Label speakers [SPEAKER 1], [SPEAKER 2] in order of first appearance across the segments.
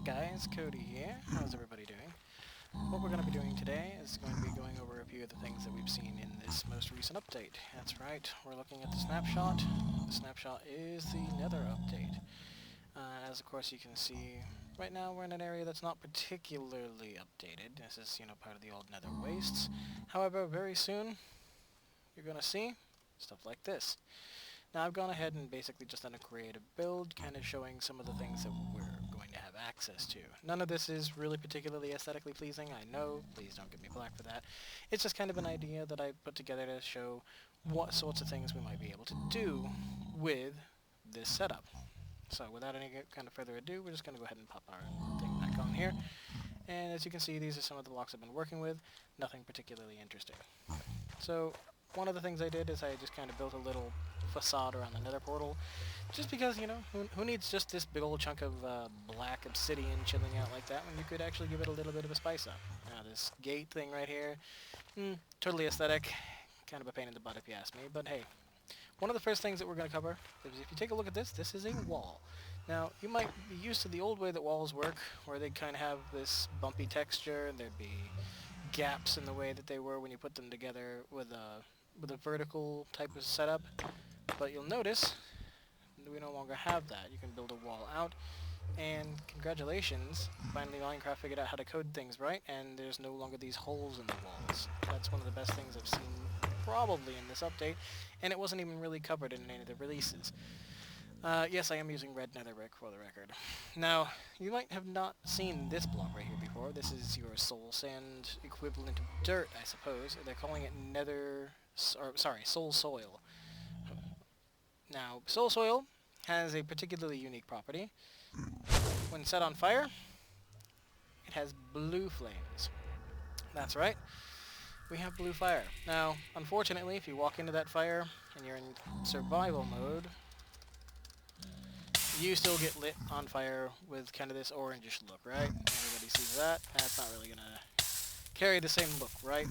[SPEAKER 1] guys, Cody here. How's everybody doing? What we're going to be doing today is going to be going over a few of the things that we've seen in this most recent update. That's right, we're looking at the Snapshot. The Snapshot is the Nether update. As of course you can see, right now we're in an area that's not particularly updated. This is, part of the old Nether wastes. However, very soon, you're going to see stuff like this. Now I've gone ahead and basically just done a creative build, kind of showing some of the things that we're going to have access to. None of this is really particularly aesthetically pleasing, I know, please don't get me black for that. It's just kind of an idea that I put together to show what sorts of things we might be able to do with this setup. So without any kind of further ado, we're just going to go ahead and pop our thing back on here. And as you can see, these are some of the blocks I've been working with, nothing particularly interesting. So one of the things I did is I just kind of built a little facade around the nether portal, just because, who needs just this big old chunk of black obsidian chilling out like that when you could actually give it a little bit of a spice up. Now this gate thing right here, totally aesthetic, kind of a pain in the butt if you ask me, but hey. One of the first things that we're going to cover is, if you take a look at this is a wall. Now, you might be used to the old way that walls work, where they kind of have this bumpy texture, and there'd be gaps in the way that they were when you put them together with a vertical type of setup. But you'll notice we no longer have that. You can build a wall out, and congratulations, finally Minecraft figured out how to code things right, and there's no longer these holes in the walls. That's one of the best things I've seen probably in this update, and it wasn't even really covered in any of the releases. Yes, I am using red nether brick for the record. Now, you might have not seen this block right here before. This is your soul sand equivalent of dirt, I suppose. They're calling it soul soil. Now, soul soil has a particularly unique property. When set on fire, it has blue flames. That's right. We have blue fire. Now, unfortunately, if you walk into that fire and you're in survival mode, you still get lit on fire with kind of this orangish look, right? Everybody sees that. That's not really gonna carry the same look, right?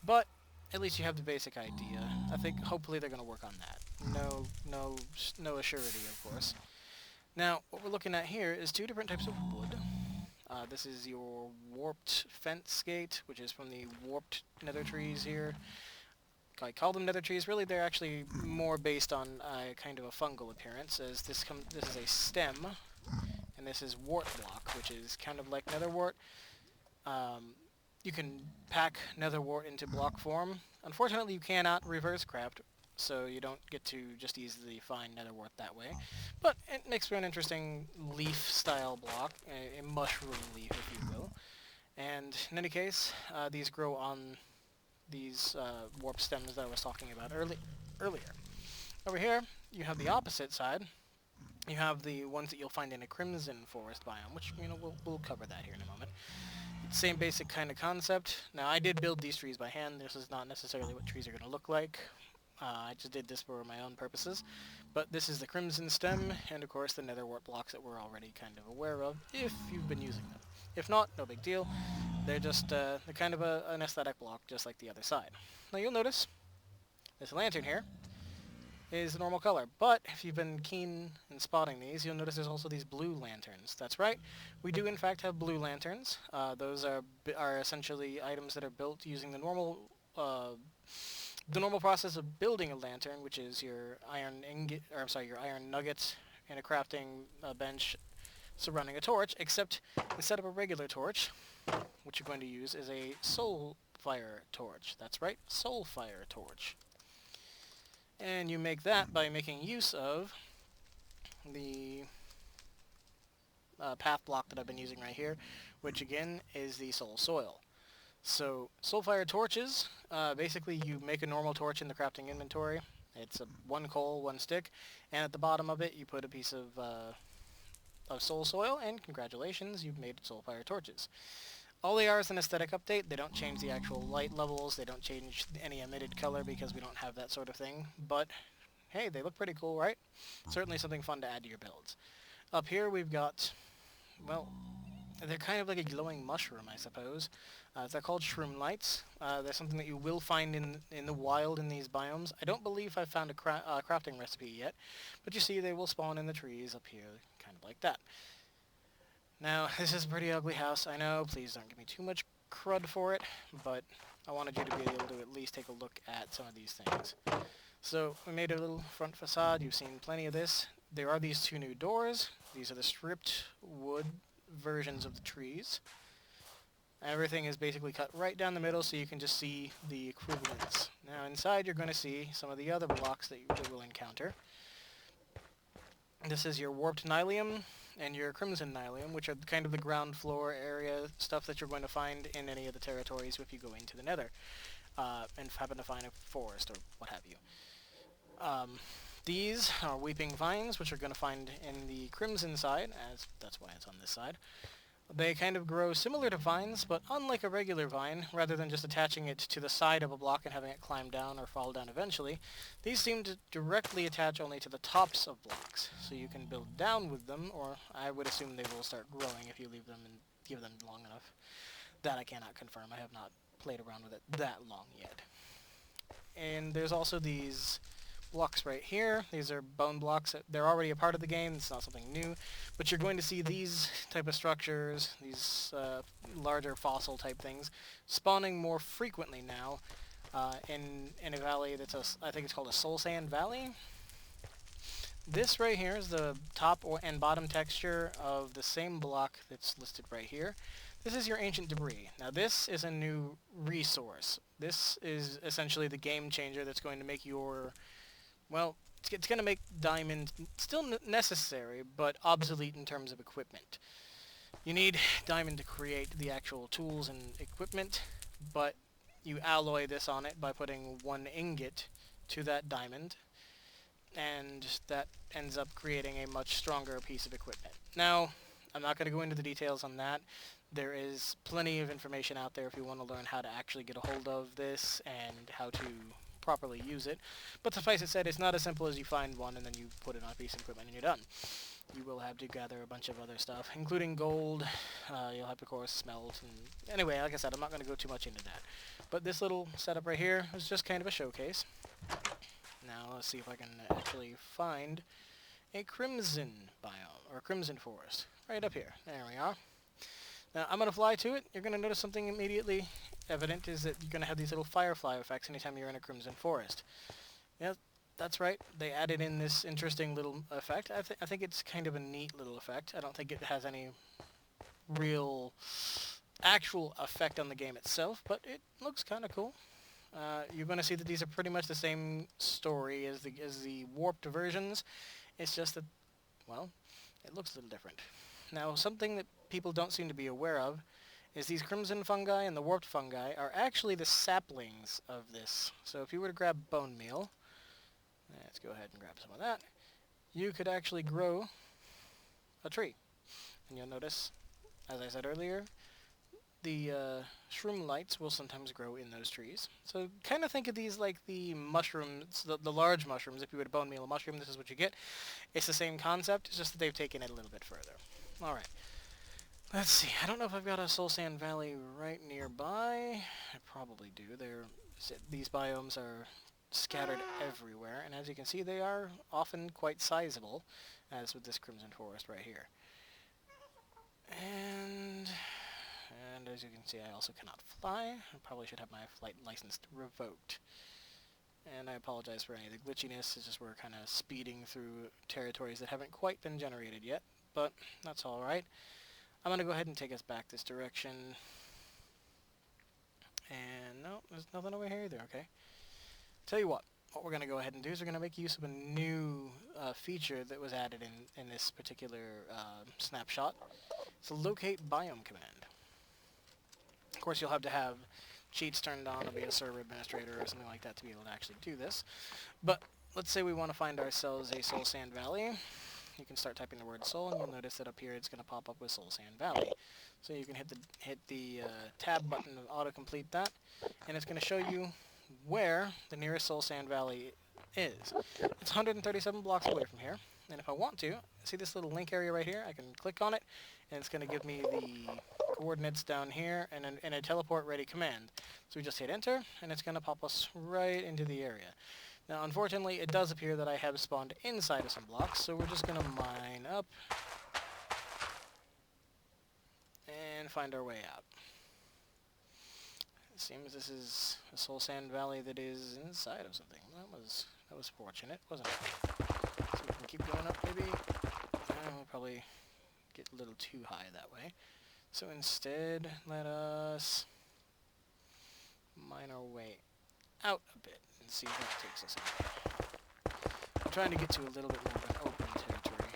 [SPEAKER 1] But at least you have the basic idea. I think hopefully they're gonna work on that. No assurity, of course. Now, what we're looking at here is two different types of wood. This is your warped fence gate, which is from the warped nether trees here. I call them nether trees. Really, they're actually more based on kind of a fungal appearance, as this is a stem, and this is wart block, which is kind of like nether wart. You can pack nether wart into block form. Unfortunately, you cannot reverse craft, so you don't get to just easily find nether wart that way. But it makes for an interesting leaf-style block, a mushroom leaf, if you will. And in any case, these grow on these warp stems that I was talking about earlier. Over here, you have the opposite side. You have the ones that you'll find in a crimson forest biome, which, we'll cover that here in a moment. Same basic kind of concept. Now, I did build these trees by hand. This is not necessarily what trees are going to look like. I just did this for my own purposes. But this is the crimson stem, and of course the nether wart blocks that we're already kind of aware of, if you've been using them. If not, no big deal. They're just they're kind of an aesthetic block, just like the other side. Now you'll notice this lantern here is the normal color, but if you've been keen in spotting these, you'll notice there's also these blue lanterns. That's right, we do in fact have blue lanterns. Those are essentially items that are built using the normal process of building a lantern, which is your iron nuggets and a crafting bench surrounding a torch, except instead of a regular torch, what you're going to use is a soul fire torch. That's right, soul fire torch. And you make that by making use of the path block that I've been using right here, which again is the soul soil. So, soul fire torches, basically you make a normal torch in the crafting inventory. It's one coal, one stick, and at the bottom of it you put a piece of soul soil, and congratulations, you've made soul fire torches. All they are is an aesthetic update. They don't change the actual light levels, they don't change any emitted color because we don't have that sort of thing, but hey, they look pretty cool, right? Certainly something fun to add to your builds. Up here we've got, well, they're kind of like a glowing mushroom, I suppose. They're called shroom lights. They're something that you will find in the wild in these biomes. I don't believe I've found a crafting recipe yet, but you see they will spawn in the trees up here, kind of like that. Now, this is a pretty ugly house, I know. Please don't give me too much crud for it, but I wanted you to be able to at least take a look at some of these things. So, we made a little front facade. You've seen plenty of this. There are these two new doors. These are the stripped wood versions of the trees. Everything is basically cut right down the middle so you can just see the equivalents. Now, inside you're going to see some of the other blocks that you will encounter. This is your warped nylium and your crimson nylium, which are kind of the ground floor area stuff that you're going to find in any of the territories if you go into the Nether and happen to find a forest or what have you. These are weeping vines, which you're going to find in the crimson side, as that's why it's on this side. They kind of grow similar to vines, but unlike a regular vine, rather than just attaching it to the side of a block and having it climb down or fall down eventually, these seem to directly attach only to the tops of blocks. So you can build down with them, or I would assume they will start growing if you leave them and give them long enough. That I cannot confirm. I have not played around with it that long yet. And there's also these blocks right here. These are bone blocks. They're already a part of the game. It's not something new. But you're going to see these type of structures, these larger fossil type things, spawning more frequently now in a valley that's I think it's called a soul sand valley. This right here is the top and bottom texture of the same block that's listed right here. This is your ancient debris. Now this is a new resource. This is essentially the game changer that's going to make your, well, it's going to make diamond still necessary, but obsolete in terms of equipment. You need diamond to create the actual tools and equipment, but you alloy this on it by putting one ingot to that diamond, and that ends up creating a much stronger piece of equipment. Now, I'm not going to go into the details on that. There is plenty of information out there if you want to learn how to actually get a hold of this and how to properly use it. But suffice it said, it's not as simple as you find one and then you put it on a piece of equipment and you're done. You will have to gather a bunch of other stuff, including gold. You'll have to, of course, smelt. And anyway, like I said, I'm not going to go too much into that. But this little setup right here is just kind of a showcase. Now, let's see if I can actually find a crimson biome, or crimson forest, right up here. There we are. Now, I'm going to fly to it. You're going to notice something immediately evident is that you're going to have these little firefly effects anytime you're in a crimson forest. Yeah, that's right. They added in this interesting little effect. I think it's kind of a neat little effect. I don't think it has any real actual effect on the game itself, but it looks kind of cool. You're going to see that these are pretty much the same story as the warped versions. It's just that, well, it looks a little different. Now, something that people don't seem to be aware of is these crimson fungi and the warped fungi are actually the saplings of this. So if you were to grab bone meal, let's go ahead and grab some of that, you could actually grow a tree. And you'll notice, as I said earlier, the shroom lights will sometimes grow in those trees. So kind of think of these like the mushrooms, the large mushrooms. If you were to bone meal a mushroom, this is what you get. It's the same concept, it's just that they've taken it a little bit further. Alright. Let's see. I don't know if I've got a Soul Sand Valley right nearby. I probably do. These biomes are scattered everywhere, and as you can see, they are often quite sizable, as with this Crimson Forest right here. And as you can see, I also cannot fly. I probably should have my flight license revoked. And I apologize for any of the glitchiness. It's just we're kind of speeding through territories that haven't quite been generated yet, but that's alright. I'm going to go ahead and take us back this direction. And no, there's nothing over here either, okay. Tell you what we're going to go ahead and do is we're going to make use of a new feature that was added in this particular snapshot. It's a locate biome command. Of course, you'll have to have cheats turned on or be a server administrator or something like that to be able to actually do this. But let's say we want to find ourselves a Soul Sand Valley. You can start typing the word soul, and you'll notice that up here it's going to pop up with Soul Sand Valley. So you can hit the tab button to auto-complete that, and it's going to show you where the nearest Soul Sand Valley is. It's 137 blocks away from here, and if I want to, see this little link area right here? I can click on it, and it's going to give me the coordinates down here and a teleport ready command. So we just hit enter, and it's going to pop us right into the area. Now, unfortunately, it does appear that I have spawned inside of some blocks, so we're just going to mine up. find our way out. It seems this is a soul sand valley that is inside of something. That was fortunate, wasn't it? So we can keep going up, maybe. We'll probably get a little too high that way. So instead, let us mine our way out a bit and see if that takes us anywhere. I'm trying to get to a little bit more of an open territory.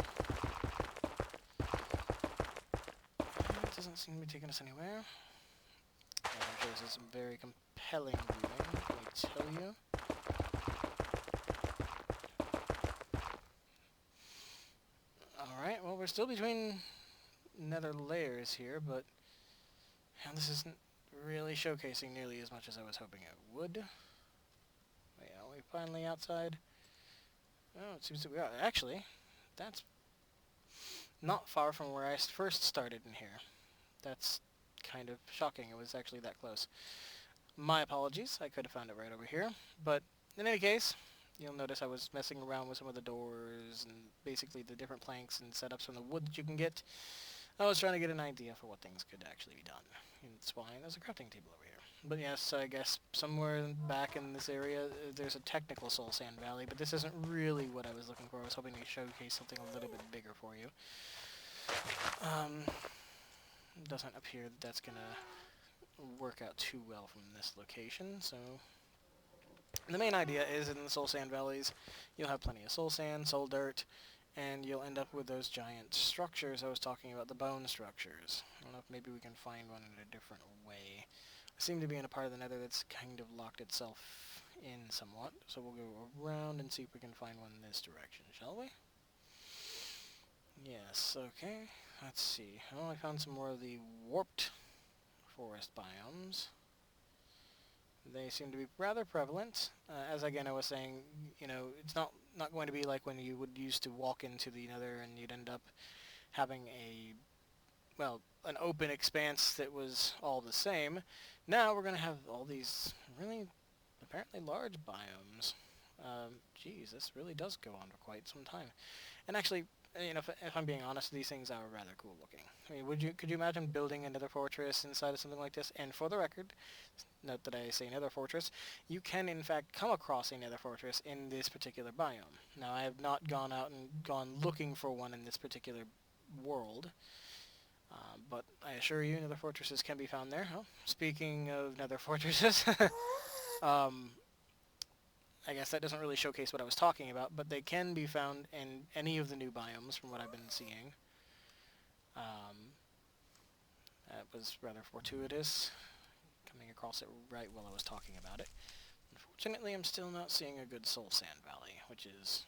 [SPEAKER 1] It doesn't seem to be taking us anywhere. I'm sure this is some very compelling viewing, let me tell you. Alright, well, we're still between nether layers here, but this isn't really showcasing nearly as much as I was hoping it would. Wait, are we finally outside? Oh, it seems that we are. Actually, that's not far from where I first started in here. That's kind of shocking. It was actually that close. My apologies. I could have found it right over here. But in any case, you'll notice I was messing around with some of the doors and basically the different planks and setups from the wood that you can get. I was trying to get an idea for what things could actually be done. And that's why there's a crafting table over here. But yes, I guess somewhere back in this area, there's a technical soul sand valley, but this isn't really what I was looking for. I was hoping to showcase something a little bit bigger for you. It doesn't appear that that's going to work out too well from this location, so the main idea is in the soul sand valleys, you'll have plenty of soul sand, soul dirt, and you'll end up with those giant structures I was talking about, the bone structures. I don't know if maybe we can find one in a different way. I seem to be in a part of the nether that's kind of locked itself in somewhat, so we'll go around and see if we can find one in this direction, shall we? Yes, okay. Let's see. Oh, I found some more of the warped forest biomes. They seem to be rather prevalent. As again I was saying, you know, it's not going to be like when you would used to walk into the nether and you'd end up having an open expanse that was all the same. Now we're going to have all these really apparently large biomes. Geez, this really does go on for quite some time. And actually, you know, if I'm being honest, these things are rather cool looking. I mean, could you imagine building another fortress inside of something like this? And for the record, note that I say nether fortress, you can in fact come across a nether fortress in this particular biome. Now, I have not gone out and gone looking for one in this particular world, but I assure you nether fortresses can be found there. Oh, speaking of nether fortresses, I guess that doesn't really showcase what I was talking about, but they can be found in any of the new biomes from what I've been seeing. That was rather fortuitous, coming across it right while I was talking about it. Unfortunately, I'm still not seeing a good soul sand valley, which is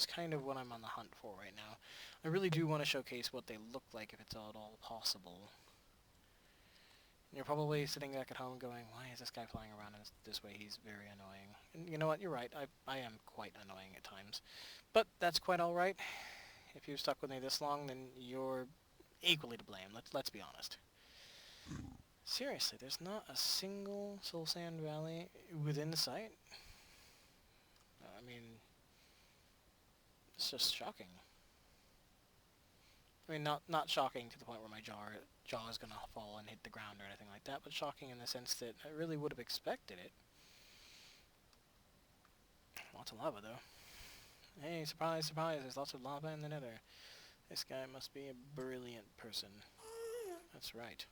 [SPEAKER 1] kind of what I'm on the hunt for right now. I really do want to showcase what they look like if it's at all possible. And you're probably sitting back at home going, why is this guy flying around this way? He's very annoying. And you know what? You're right. I am quite annoying at times. But that's quite alright. If you've stuck with me this long, then you're equally to blame. Let's be honest. Seriously, there's not a single soul sand valley within sight? I mean, it's just shocking. I mean, not shocking to the point where my jaw is going to fall and hit the ground or anything like that, but shocking in the sense that I really would have expected it. Lots of lava, though. Hey, surprise, surprise, there's lots of lava in the nether. This guy must be a brilliant person. That's right.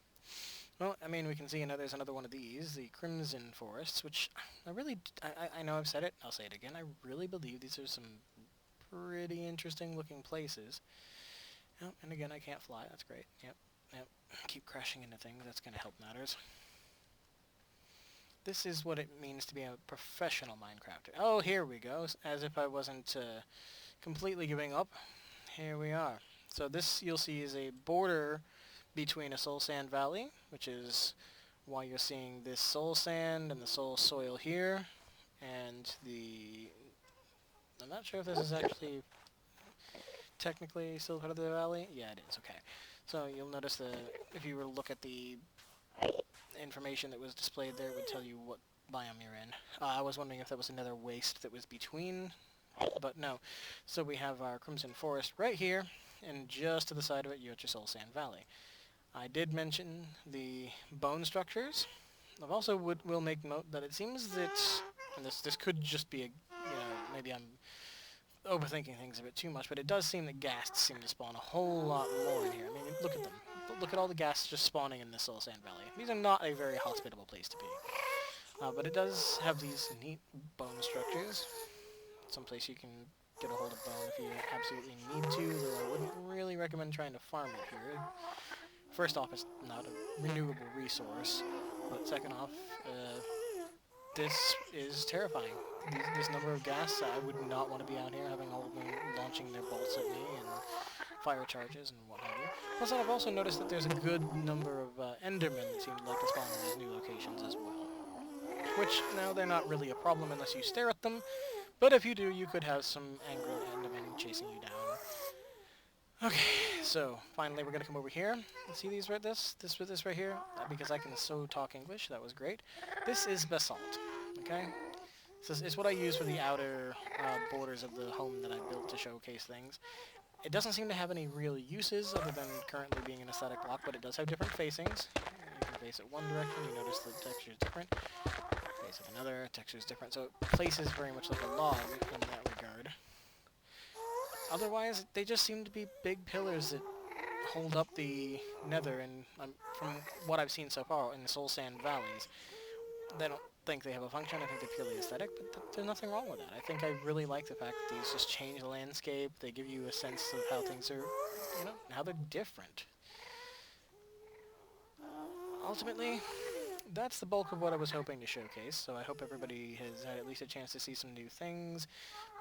[SPEAKER 1] Well, I mean, we can see there's another one of these, the Crimson Forests, which I know I've said it, I'll say it again, I really believe these are some pretty interesting looking places. Oh, and again, I can't fly, that's great. Yep. Keep crashing into things, that's going to help matters. This is what it means to be a professional Minecrafter. Oh, here we go, as if I wasn't completely giving up. Here we are. So this, you'll see, is a border between a soul sand valley, which is why you're seeing this soul sand and the soul soil here, and I'm not sure if this is actually technically still part of the valley. Yeah, it is. Okay. So you'll notice that if you were to look at the information that was displayed there, it would tell you what biome you're in. I was wondering if that was another waste that was between, but no. So we have our Crimson Forest right here, and just to the side of it, you got your Soul Sand Valley. I did mention the bone structures. I've also will make note that it seems that, and this could just be a, maybe I'm overthinking things a bit too much, but it does seem that Ghasts seem to spawn a whole lot more in here. I mean, look at them. Look at all the Ghasts just spawning in this little sand valley. These are not a very hospitable place to be. But it does have these neat bone structures. Someplace you can get a hold of bone if you absolutely need to, though I wouldn't really recommend trying to farm it here. First off, it's not a renewable resource, but second off, this is terrifying. This number of Ghasts, I would not want to be out here having all of them launching their bolts at me and fire charges and what have you. Plus, I've also noticed that there's a good number of Endermen that seem to like to spawn in these new locations as well. Which, now, they're not really a problem unless you stare at them, but if you do, you could have some angry Endermen chasing you down. Okay, so finally we're gonna come over here. See these right this right here? Because I can so talk English, that was great. This is basalt. Okay? This is what I use for the outer borders of the home that I built to showcase things. It doesn't seem to have any real uses other than currently being an aesthetic block, but it does have different facings. You can face it one direction, you notice the texture is different. Face it another, texture is different. So it places very much like a log in that regard. Otherwise, they just seem to be big pillars that hold up the Nether, and from what I've seen so far in the Soul Sand Valleys, I don't think they have a function. I think they're purely aesthetic, but there's nothing wrong with that. I think I really like the fact that these just change the landscape. They give you a sense of how things are, how they're different. Ultimately, that's the bulk of what I was hoping to showcase, so I hope everybody has had at least a chance to see some new things,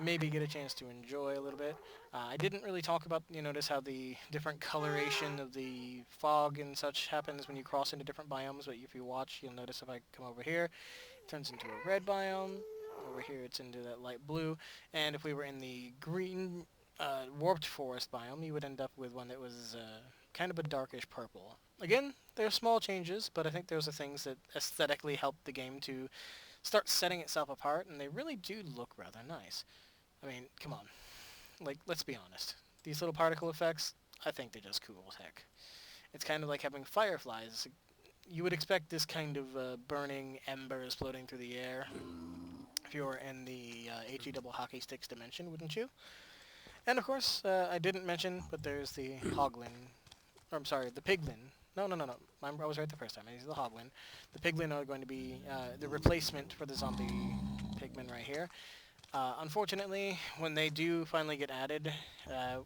[SPEAKER 1] maybe get a chance to enjoy a little bit. I didn't really talk about, notice how the different coloration of the fog and such happens when you cross into different biomes, but if you watch, you'll notice if I come over here, it turns into a red biome, over here it's into that light blue, and if we were in the green warped forest biome, you would end up with one that was kind of a darkish purple. Again, they're small changes, but I think those are things that aesthetically help the game to start setting itself apart, and they really do look rather nice. I mean, come on. Like, let's be honest. These little particle effects, I think they're just cool as heck. It's kind of like having fireflies. You would expect this kind of burning embers floating through the air if you were in the HE double hockey sticks dimension, wouldn't you? And of course, I didn't mention, but there's the Hoglin, or I'm sorry, the Piglin. No. I was right the first time. These are the Hoglin. The Piglin are going to be the replacement for the zombie pigmen right here. Unfortunately, when they do finally get added,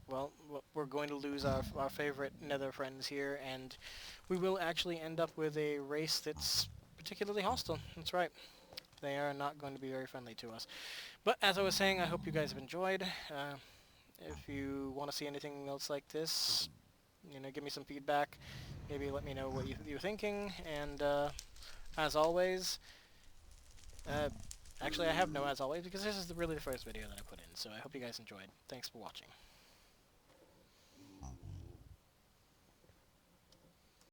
[SPEAKER 1] well, we're going to lose our favorite Nether friends here, and we will actually end up with a race that's particularly hostile. That's right. They are not going to be very friendly to us. But as I was saying, I hope you guys have enjoyed. If you want to see anything else like this, give me some feedback. Maybe let me know what you're thinking. And as always, actually I have no as always because this is really the first video that I put in. So I hope you guys enjoyed. Thanks for watching.